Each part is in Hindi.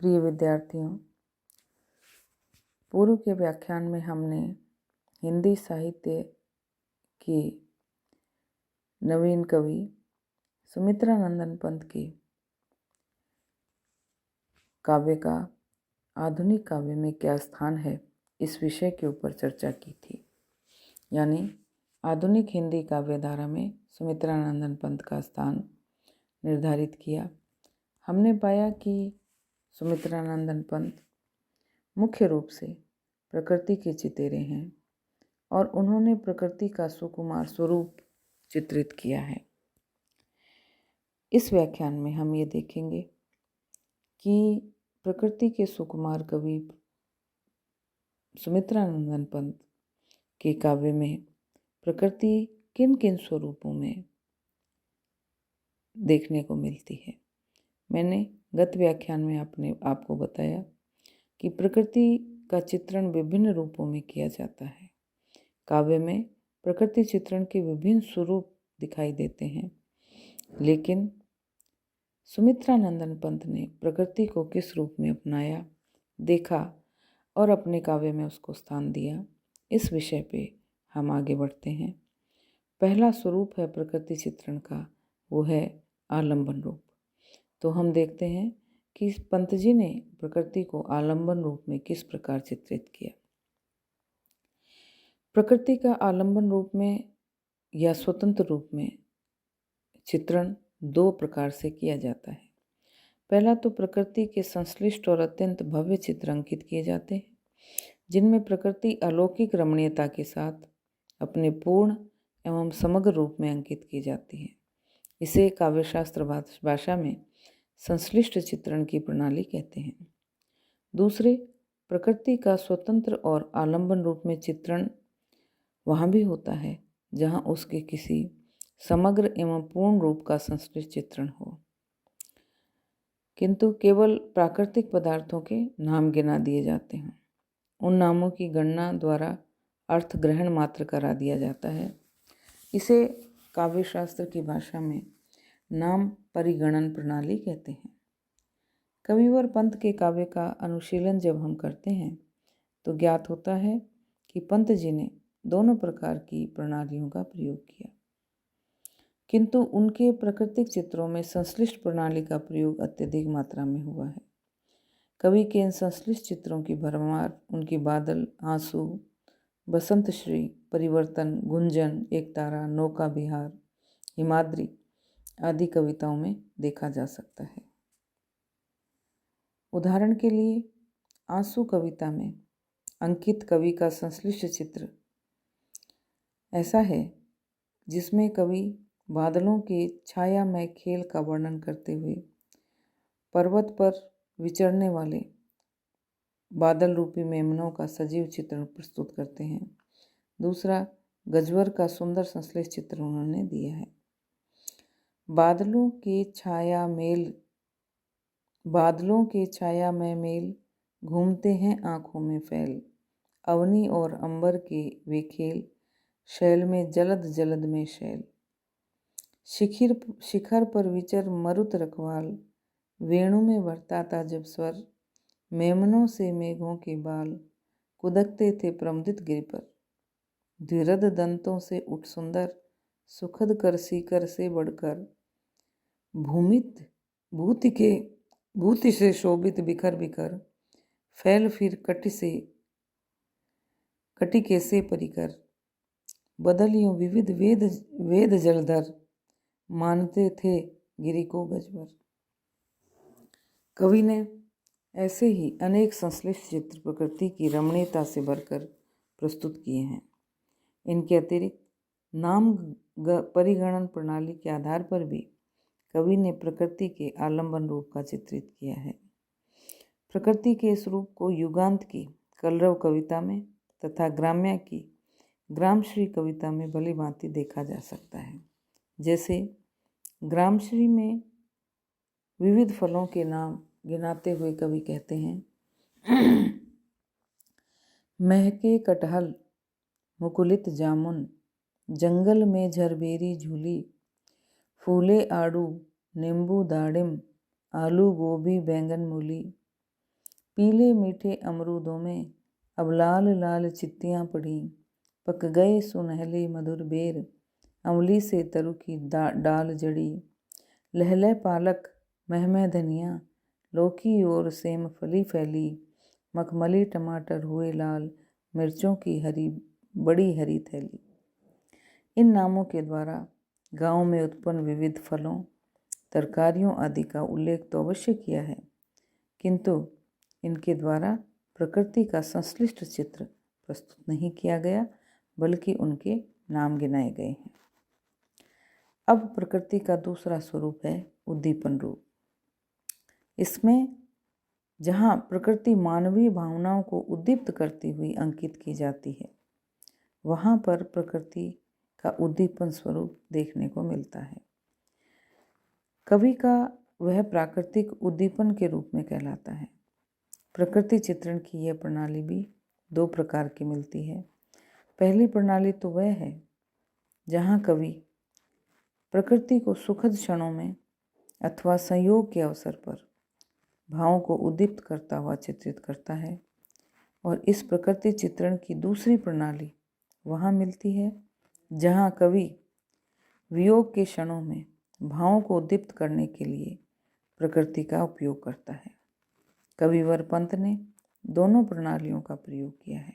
प्रिय विद्यार्थियों, पूर्व के व्याख्यान में हमने हिंदी साहित्य की नवीन कवि सुमित्रा नंदन पंत की काव्य का आधुनिक काव्य में क्या स्थान है, इस विषय के ऊपर चर्चा की थी। यानी आधुनिक हिंदी काव्य धारा में सुमित्रा नंदन पंत का स्थान निर्धारित किया। हमने पाया कि सुमित्रा नंदन पंत मुख्य रूप से प्रकृति के चितेरे हैं और उन्होंने प्रकृति का सुकुमार स्वरूप चित्रित किया है। इस व्याख्यान में हम ये देखेंगे कि प्रकृति के सुकुमार कवि सुमित्रा नंदन पंत के काव्य में प्रकृति किन किन स्वरूपों में देखने को मिलती है। मैंने गत व्याख्यान में आपको बताया कि प्रकृति का चित्रण विभिन्न रूपों में किया जाता है। काव्य में प्रकृति चित्रण के विभिन्न स्वरूप दिखाई देते हैं, लेकिन सुमित्रा नंदन पंत ने प्रकृति को किस रूप में अपनाया, देखा और अपने काव्य में उसको स्थान दिया, इस विषय पे हम आगे बढ़ते हैं। पहला स्वरूप है प्रकृति चित्रण का, वो है आलंबन रूप। तो हम देखते हैं कि पंत जी ने प्रकृति को आलंबन रूप में किस प्रकार चित्रित किया। प्रकृति का आलंबन रूप में या स्वतंत्र रूप में चित्रण दो प्रकार से किया जाता है। पहला तो प्रकृति के संश्लिष्ट और अत्यंत भव्य चित्र अंकित किए जाते हैं, जिनमें प्रकृति अलौकिक रमणीयता के साथ अपने पूर्ण एवं समग्र रूप में अंकित की जाती है। इसे काव्यशास्त्र भाषा में संश्लिष्ट चित्रण की प्रणाली कहते हैं। दूसरे, प्रकृति का स्वतंत्र और आलंबन रूप में चित्रण वहाँ भी होता है जहाँ उसके किसी समग्र एवं पूर्ण रूप का संश्लिष्ट चित्रण हो, किंतु केवल प्राकृतिक पदार्थों के नाम गिना दिए जाते हैं। उन नामों की गणना द्वारा अर्थ ग्रहण मात्र करा दिया जाता है। इसे काव्यशास्त्र की भाषा में नाम परिगणन प्रणाली कहते हैं। कविवर पंत के काव्य का अनुशीलन जब हम करते हैं तो ज्ञात होता है कि पंत जी ने दोनों प्रकार की प्रणालियों का प्रयोग किया, किंतु उनके प्राकृतिक चित्रों में संश्लिष्ट प्रणाली का प्रयोग अत्यधिक मात्रा में हुआ है। कवि के इन संश्लिष्ट चित्रों की भरमार उनकी बादल, आंसू, बसंतश्री, परिवर्तन, गुंजन, एक तारा, नौका विहार, हिमाद्री आदि कविताओं में देखा जा सकता है। उदाहरण के लिए आंसू कविता में अंकित कवि का संश्लिष्ट चित्र ऐसा है जिसमें कवि बादलों के छायामय खेल का वर्णन करते हुए पर्वत पर विचरने वाले बादल रूपी मेमनों का सजीव चित्रण प्रस्तुत करते हैं। दूसरा, गजवर का सुंदर संश्लिष्ट चित्र उन्होंने दिया है। बादलों के छाया में मेल घूमते हैं आँखों में फैल, अवनी और अंबर के वे खेल, शैल में जलद जलद में शैल, शिखर पर विचर मरुत रखवाल, वेणु में बरताता जब स्वर, मेमनों से मेघों के बाल, कुदकते थे प्रमदित गिरि पर, धीरद दंतों से उठ सुंदर, सुखद कर सीकर से बढ़कर, भूति से शोभित बिखर बिखर, फैल फिर कटि के से परिकर, बदलियों विविध वेद जलधर, मानते थे गिरि को गजवर। कवि ने ऐसे ही अनेक संश्लिष्ट चित्र प्रकृति की रमणीयता से भरकर प्रस्तुत किए हैं। इनके अतिरिक्त नाम परिगणन प्रणाली के आधार पर भी कवि ने प्रकृति के आलंबन रूप का चित्रित किया है। प्रकृति के इस रूप को युगांत की कलरव कविता में तथा ग्राम्या की ग्रामश्री कविता में भली भांति देखा जा सकता है। जैसे ग्रामश्री में विविध फलों के नाम गिनाते हुए कवि कहते हैं, महके कटहल मुकुलित जामुन, जंगल में झरबेरी झूली, फूले आड़ू नींबू दाड़िम, आलू गोभी बैंगन मूली, पीले मीठे अमरूदों में अब लाल लाल चित्तियाँ पड़ी, पक गए सुनहले मधुर बेर, अमली से तरु की डाल जड़ी। लहले पालक महमह धनिया, लौकी और सेम फली फैली, मखमली टमाटर हुए लाल, मिर्चों की बड़ी हरी थैली। इन नामों के द्वारा गांव में उत्पन्न विविध फलों, तरकारियों आदि का उल्लेख तो अवश्य किया है, किंतु इनके द्वारा प्रकृति का संश्लिष्ट चित्र प्रस्तुत नहीं किया गया, बल्कि उनके नाम गिनाए गए हैं। अब प्रकृति का दूसरा स्वरूप है उद्दीपन रूप। इसमें जहाँ प्रकृति मानवीय भावनाओं को उद्दीप्त करती हुई अंकित की जाती है, वहाँ पर प्रकृति का उद्दीपन स्वरूप देखने को मिलता है। कवि का वह प्राकृतिक उद्दीपन के रूप में कहलाता है। प्रकृति चित्रण की यह प्रणाली भी दो प्रकार की मिलती है। पहली प्रणाली तो वह है जहाँ कवि प्रकृति को सुखद क्षणों में अथवा संयोग के अवसर पर भावों को उद्दीप्त करता हुआ चित्रित करता है, और इस प्रकृति चित्रण की दूसरी प्रणाली वहाँ मिलती है जहाँ कवि वियोग के क्षणों में भावों को उद्दीप्त करने के लिए प्रकृति का उपयोग करता है। कविवर पंत ने दोनों प्रणालियों का प्रयोग किया है।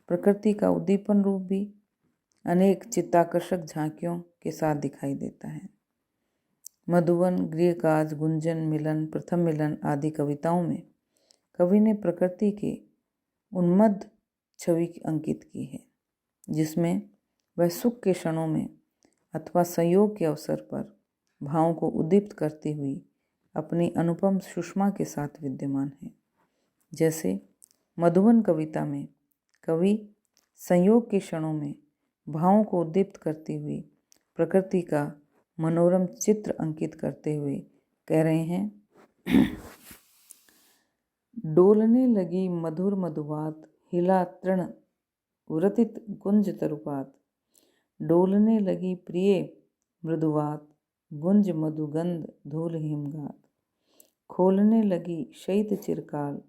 प्रकृति का उद्दीपन रूप भी अनेक चित्ताकर्षक झांकियों के साथ दिखाई देता है। मधुवन, गृहकाज, गुंजन, मिलन, प्रथम मिलन आदि कविताओं में कवि ने प्रकृति के उन्मत्त छवि अंकित की है, जिसमें वह सुख के क्षणों में अथवा संयोग के अवसर पर भावों को उद्दीप्त करती हुई अपनी अनुपम सुषमा के साथ विद्यमान है। जैसे मधुवन कविता में कवि संयोग के क्षणों में भावों को उद्दीप्त करती हुई प्रकृति का मनोरम चित्र अंकित करते हुए कह रहे हैं, डोलने लगी मधुर मधुवात, हिला तृण व्रतित गुंज तरुपात। डोलने लगी प्रिय मृदुवात, गुंज मधुगंध धूल हिमगात। खोलने लगी शैत चिरकाल,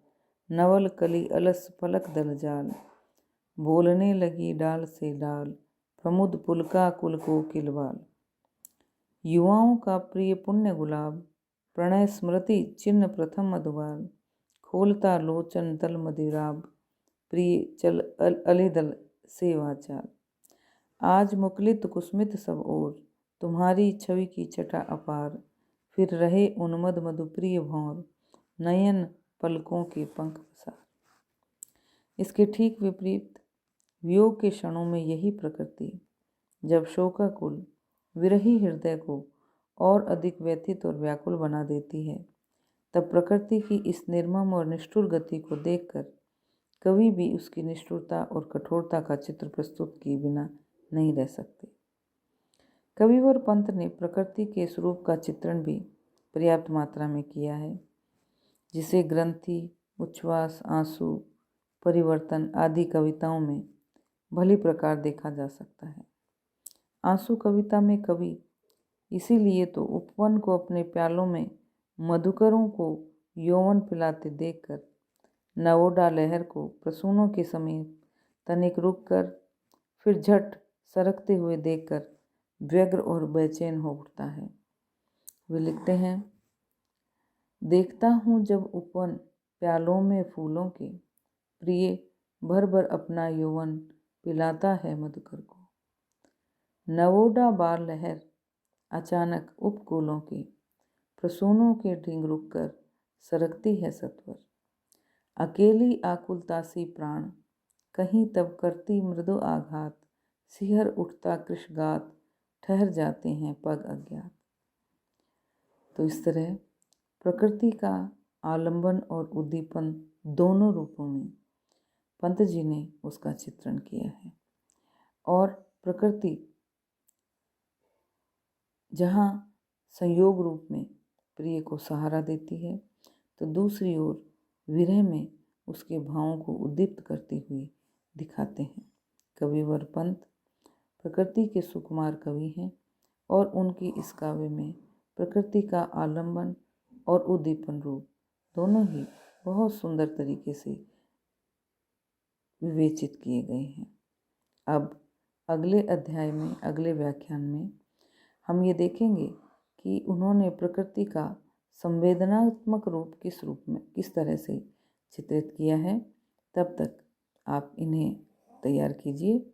नवल कली अलस पलक दलजाल। बोलने लगी डाल से डाल, प्रमुद पुलका कुल को किलवाल। युवाओं का प्रिय पुण्य गुलाब, प्रणय स्मृति चिन्ह प्रथम मधुवाल। खोलता लोचन दल मदिराब, प्रिय चल अलिदल सेवाचाल। आज मुकलित कुस्मित सब ओर, तुम्हारी छवि की छटा अपार। फिर रहे उन्मद मधुप्रिय भौर, नयन पलकों के पंख पसार। इसके ठीक विपरीत वियोग के क्षणों में यही प्रकृति जब शोकाकुल विरही हृदय को और अधिक व्यथित और व्याकुल बना देती है, तब प्रकृति की इस निर्मम और निष्ठुर गति को देखकर कवि भी उसकी निष्ठुरता और कठोरता का चित्र प्रस्तुत किए बिना नहीं रह सकते। कविवर पंत ने प्रकृति के स्वरूप का चित्रण भी पर्याप्त मात्रा में किया है, जिसे ग्रंथि, उच्छ्वास, आंसू, परिवर्तन आदि कविताओं में भली प्रकार देखा जा सकता है। आंसू कविता में कवि इसीलिए तो उपवन को अपने प्यालों में मधुकरों को यौवन पिलाते देखकर नवोडा लहर को प्रसूनों के समीप तनिक रुक कर फिर झट सरकते हुए देखकर व्यग्र और बेचैन हो उठता है। वे लिखते हैं, देखता हूँ जब उपवन प्यालों में फूलों के, प्रिय भर भर अपना यौवन पिलाता है मधुकर को। नवोडा बार लहर अचानक उपकूलों के प्रसूनों के ढींग रुक कर सरकती है सत्वर। अकेली आकुलता सी प्राण कहीं तब करती मृदु आघात। सिहर उठता कृशगात, ठहर जाते हैं पग अज्ञात। तो इस तरह प्रकृति का आलंबन और उद्दीपन दोनों रूपों में पंत जी ने उसका चित्रण किया है। और प्रकृति जहाँ संयोग रूप में प्रिय को सहारा देती है, तो दूसरी ओर विरह में उसके भावों को उद्दीप्त करती हुई दिखाते हैं। कविवर पंत प्रकृति के सुकुमार कवि हैं और उनकी इस काव्य में प्रकृति का आलंबन और उद्दीपन रूप दोनों ही बहुत सुंदर तरीके से विवेचित किए गए हैं। अब अगले अध्याय में, अगले व्याख्यान में हम ये देखेंगे कि उन्होंने प्रकृति का संवेदनात्मक रूप किस तरह से चित्रित किया है। तब तक आप इन्हें तैयार कीजिए।